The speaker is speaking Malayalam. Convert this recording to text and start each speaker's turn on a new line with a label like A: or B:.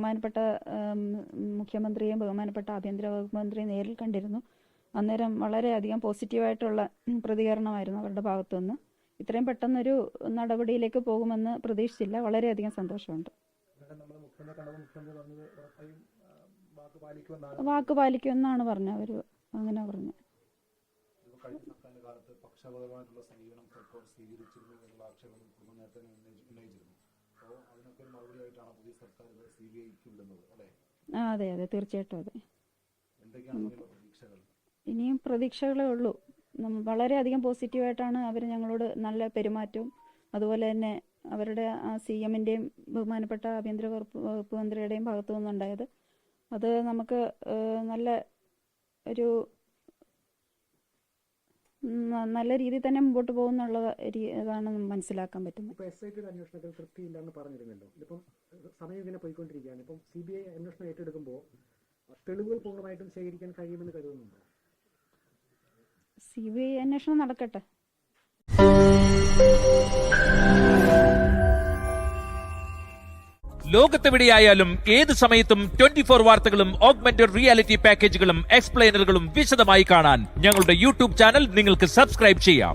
A: ബഹുമാനപ്പെട്ട മുഖ്യമന്ത്രിയും ബഹുമാനപ്പെട്ട ആഭ്യന്തര വകുപ്പ് മന്ത്രിയും നേരിൽ കണ്ടിരുന്നു. അന്നേരം വളരെയധികം പോസിറ്റീവായിട്ടുള്ള പ്രതികരണമായിരുന്നു അവരുടെ ഭാഗത്തുനിന്ന്. ഇത്രയും പെട്ടെന്നൊരു നടപടിയിലേക്ക് പോകുമെന്ന് പ്രതീക്ഷിച്ചില്ല. വളരെയധികം സന്തോഷമുണ്ട്. വാക്ക് പാലിക്കുമെന്നാണ് പറഞ്ഞത്. അവർ അങ്ങനെ പറഞ്ഞു. അതെ അതെ, തീർച്ചയായിട്ടും അതെ. ഇനിയും പ്രതീക്ഷകളേ ഉള്ളൂ. വളരെയധികം പോസിറ്റീവായിട്ടാണ് അവർ ഞങ്ങളോട് നല്ല പെരുമാറ്റവും അതുപോലെ തന്നെ അവരുടെ CM-ൻ്റെയും ബഹുമാനപ്പെട്ട ആഭ്യന്തര വകുപ്പ് മന്ത്രിയുടെയും ഭാഗത്തു നിന്നുണ്ടായത്. അത് നമുക്ക് നല്ല രീതിയിൽ തന്നെ മുമ്പോട്ട് പോകുന്നുള്ള ഇതാണ് മനസ്സിലാക്കാൻ പറ്റുന്നത്.
B: അന്വേഷണത്തിൽ തൃപ്തിയില്ലെന്ന് പറഞ്ഞിരുന്നല്ലോ. ഇപ്പം സമയം ഇങ്ങനെ പോയിക്കൊണ്ടിരിക്കുകയാണ്. ഇപ്പം CBI അന്വേഷണം ഏറ്റെടുക്കുമ്പോൾ തെളിവുകൾ പൂർണ്ണമായിട്ടും ശേഖരിക്കാൻ കഴിയുമെന്ന് കരുതുന്നുണ്ടോ?
A: CBI അന്വേഷണം നടക്കട്ടെ.
C: ലോകത്തെവിടെയായാലും ഏത് സമയത്തും 24 വാർത്തകളും ഓഗ്മെന്റഡ് റിയാലിറ്റി പാക്കേജുകളും എക്സ്പ്ലെയിനറുകളും വിശദമായി കാണാൻ ഞങ്ങളുടെ YouTube ചാനൽ നിങ്ങൾക്ക് സബ്സ്ക്രൈബ് ചെയ്യാം.